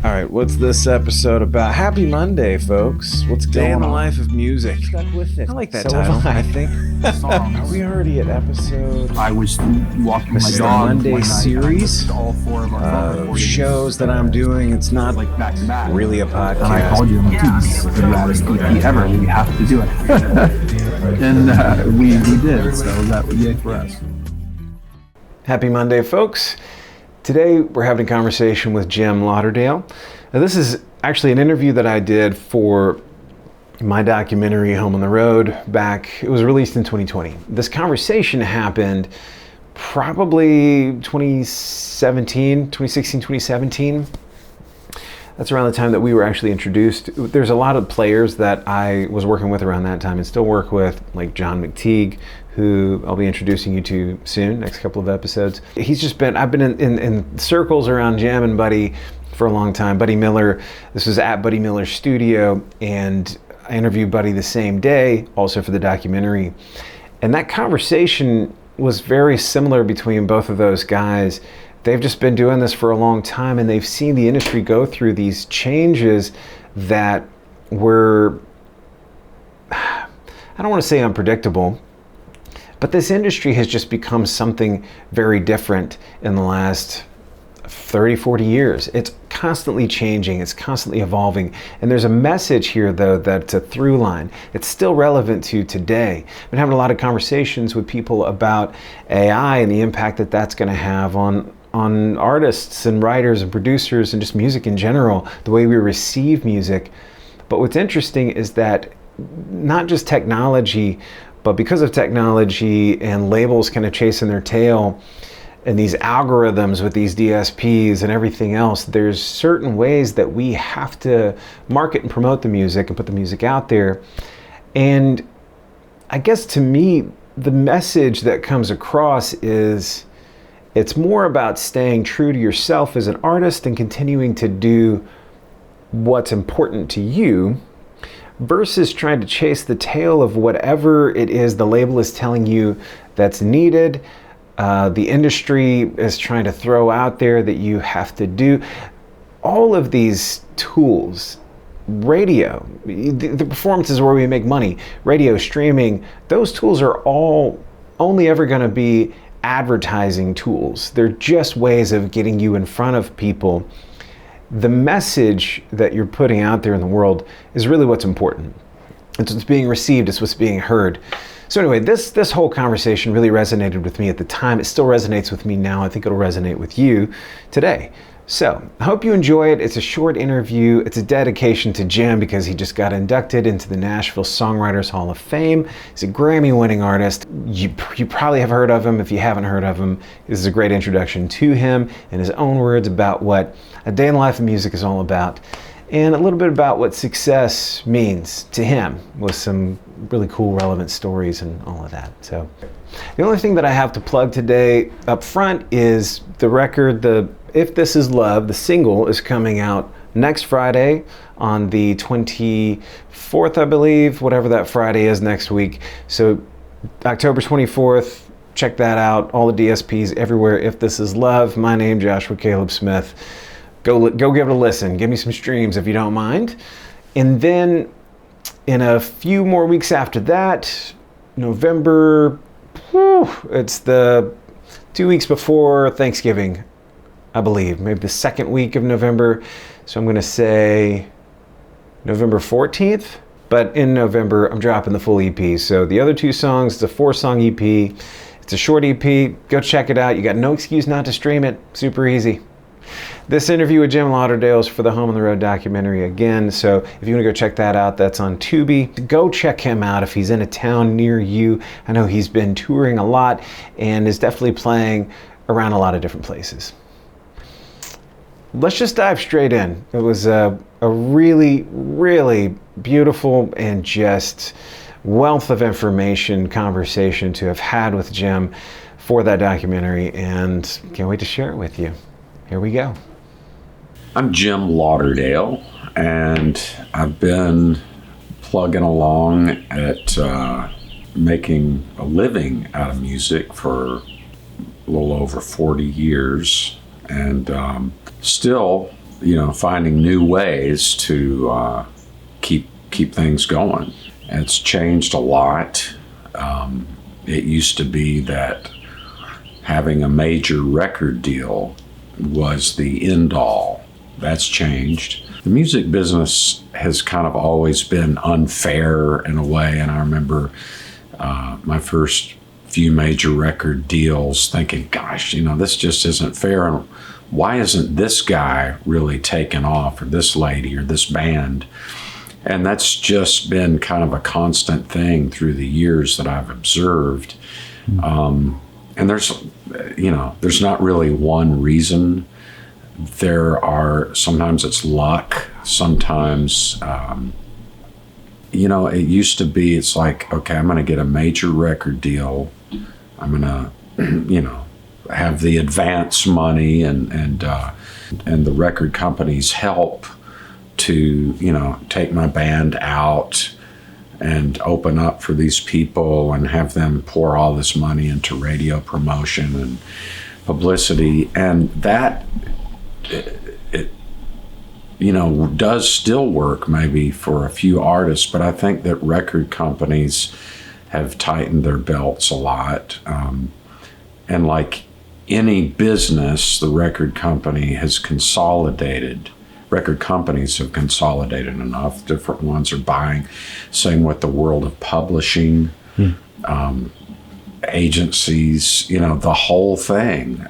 All right, what's this episode about? Happy Monday, folks. What's going on? Day in the life of music. Stuck with it. I like that title, I think. Are we already at episode? I was walking my dog. The Monday series all four of our shows that I'm doing. It's not like back to back. Really a podcast. And I called you and this is the raddest EP ever. We have to do it. And we did. So that was yay for us. Happy Monday, folks. Today, we're having a conversation with Jim Lauderdale. Now, this is actually an interview that I did for my documentary, Home on the Road, it was released in 2020. This conversation happened probably 2016, 2017. That's around the time that we were actually introduced. There's a lot of players that I was working with around that time and still work with, like John McTeague, who I'll be introducing you to soon, next couple of episodes. I've been in circles around Jim and Buddy for a long time. Buddy Miller, this was at Buddy Miller's studio, and I interviewed Buddy the same day, also for the documentary. And that conversation was very similar between both of those guys. They've just been doing this for a long time, and they've seen the industry go through these changes that were, I don't want to say unpredictable, but this industry has just become something very different in the last 30, 40 years. It's constantly changing, it's constantly evolving. And there's a message here, though, that's a through line. It's still relevant to today. I've been having a lot of conversations with people about AI and the impact that that's going to have on artists and writers and producers and just music in general, the way we receive music. But what's interesting is that not just technology, but because of technology and labels kind of chasing their tail and these algorithms with these DSPs and everything else, there's certain ways that we have to market and promote the music and put the music out there. And I guess to me, the message that comes across is it's more about staying true to yourself as an artist and continuing to do what's important to you, versus trying to chase the tail of whatever it is the label is telling you that's needed, the industry is trying to throw out there that you have to do. All of these tools, radio, the performances where we make money, radio, streaming, those tools are all only ever going to be advertising tools. They're just ways of getting you in front of people. The message that you're putting out there in the world is really what's important. It's what's being received, it's what's being heard. So anyway, this whole conversation really resonated with me at the time. It still resonates with me now. I think it'll resonate with you today. So I hope you enjoy it. It's a short interview. It's a dedication to Jim because he just got inducted into the Nashville Songwriters Hall of Fame. He's a Grammy-winning artist. You probably have heard of him. If you haven't heard of him, this is a great introduction to him in his own words about what a day in the life of music is all about, and a little bit about what success means to him with some really cool, relevant stories and all of that. So the only thing that I have to plug today up front is the record, If This Is Love, the single, is coming out next Friday on the 24th, I believe, whatever that Friday is next week. So October 24th, check that out. All the DSPs everywhere. If This Is Love. My name, Joshua Caleb Smith. Go give it a listen. Give me some streams if you don't mind. And then in a few more weeks after that, November, it's the 2 weeks before Thanksgiving, I believe, maybe the second week of November. So I'm going to say November 14th. But in November, I'm dropping the full EP. So the other two songs, it's a 4-song EP. It's a short EP. Go check it out. You got no excuse not to stream it. Super easy. This interview with Jim Lauderdale is for the Home on the Road documentary again. So if you want to go check that out, that's on Tubi. Go check him out if he's in a town near you. I know he's been touring a lot and is definitely playing around a lot of different places. Let's just dive straight in. It was a really, really beautiful and just wealth of information conversation to have had with Jim for that documentary, and can't wait to share it with you. Here we go. I'm Jim Lauderdale, and I've been plugging along at making a living out of music for a little over 40 years. And still finding new ways to keep things going. It's changed a lot. It used to be that having a major record deal was the end all. That's changed. The music business has kind of always been unfair in a way, and I remember my first few major record deals thinking, gosh, this just isn't fair, and why isn't this guy really taken off, or this lady, or this band? And that's just been kind of a constant thing through the years that I've observed. And there's not really one reason. Sometimes it's luck. Sometimes, it used to be, it's like, okay, I'm going to get a major record deal. I'm going to, have the advance money and the record companies help to, take my band out and open up for these people and have them pour all this money into radio promotion and publicity. And that, it does still work maybe for a few artists, but I think that record companies have tightened their belts a lot. And like any business, the record company has consolidated. Record companies have consolidated enough. Different ones are buying. Same with the world of publishing, agencies, the whole thing.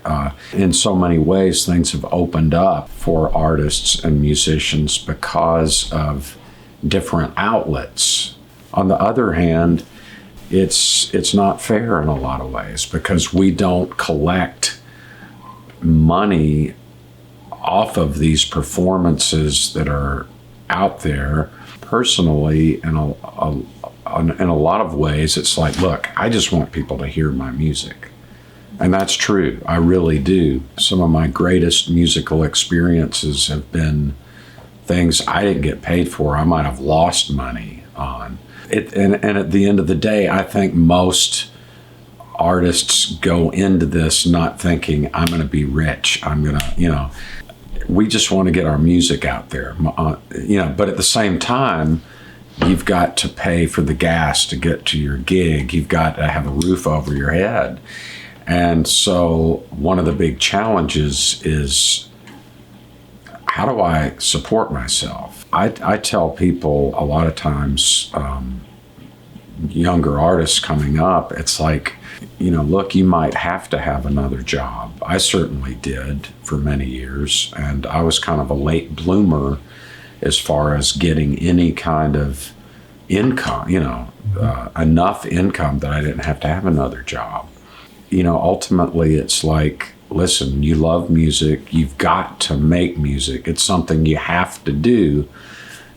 In so many ways, things have opened up for artists and musicians because of different outlets. On the other hand, it's not fair in a lot of ways because we don't collect money off of these performances that are out there. Personally, in a lot of ways, it's like, look, I just want people to hear my music. And that's true. I really do. Some of my greatest musical experiences have been things I didn't get paid for. I might have lost money on it. And at the end of the day, I think most artists go into this not thinking, I'm going to be rich. I'm going to, we just want to get our music out there, but at the same time, you've got to pay for the gas to get to your gig. You've got to have a roof over your head. And so one of the big challenges is, how do I support myself? I tell people a lot of times, younger artists coming up, it's like, look, you might have to have another job. I certainly did for many years, and I was kind of a late bloomer as far as getting any kind of income, enough income that I didn't have to have another job. Ultimately, it's like, listen, you love music, you've got to make music. It's something you have to do,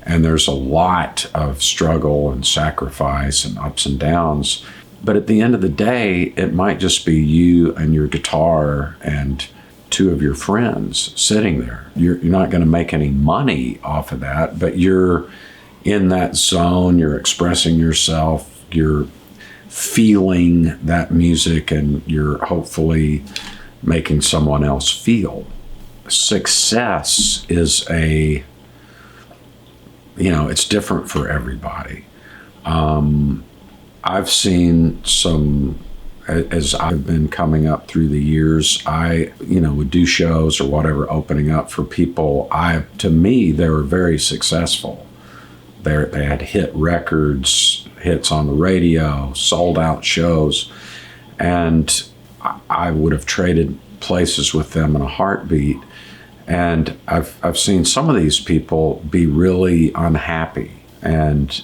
and there's a lot of struggle and sacrifice and ups and downs. But at the end of the day, it might just be you and your guitar and two of your friends sitting there. You're not going to make any money off of that, but you're in that zone, you're expressing yourself, you're feeling that music, and you're hopefully making someone else feel. Success is it's different for everybody. I've seen some, as I've been coming up through the years, I would do shows or whatever, opening up for people. To me, they were very successful. They had hit records, hits on the radio, sold out shows, and I would have traded places with them in a heartbeat. And I've seen some of these people be really unhappy, and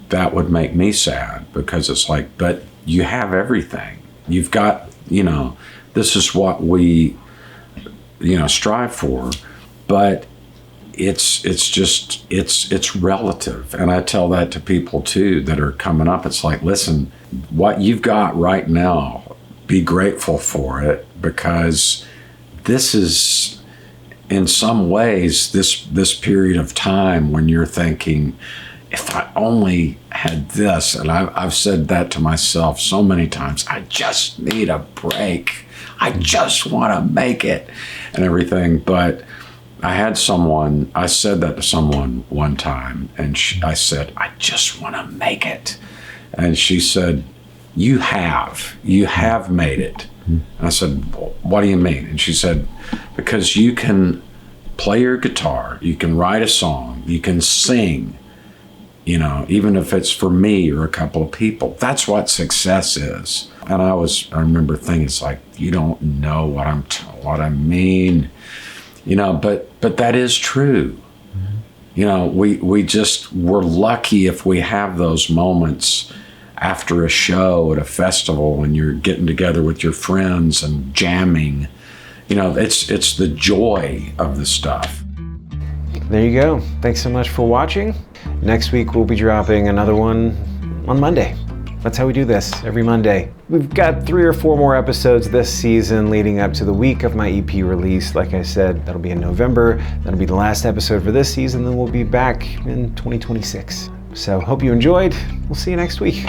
that would make me sad, because it's like, but you have everything. You've got, this is what we, strive for, but it's relative. And I tell that to people too that are coming up. It's like, listen, what you've got right now, be grateful for it, because this is, in some ways, this period of time when you're thinking, if I only had this, and I've said that to myself so many times, I just need a break. I just want to make it and everything. But I had someone, I said that to someone one time, and I said, I just want to make it. And she said, you have made it. And I said, what do you mean? And she said, because you can play your guitar, you can write a song, you can sing, you know, even if it's for me or a couple of people. That's what success is. And I remember thinking, it's like, you don't know what I mean, you know, but that is true. You know, we're lucky if we have those moments after a show at a festival when you're getting together with your friends and jamming. You know, it's the joy of the stuff. There you go. Thanks so much for watching. Next week we'll be dropping another one on Monday. That's how we do this, every Monday. We've got 3 or 4 more episodes this season leading up to the week of my EP release. Like I said, that'll be in November. That'll be the last episode for this season, then we'll be back in 2026. So hope you enjoyed. We'll see you next week.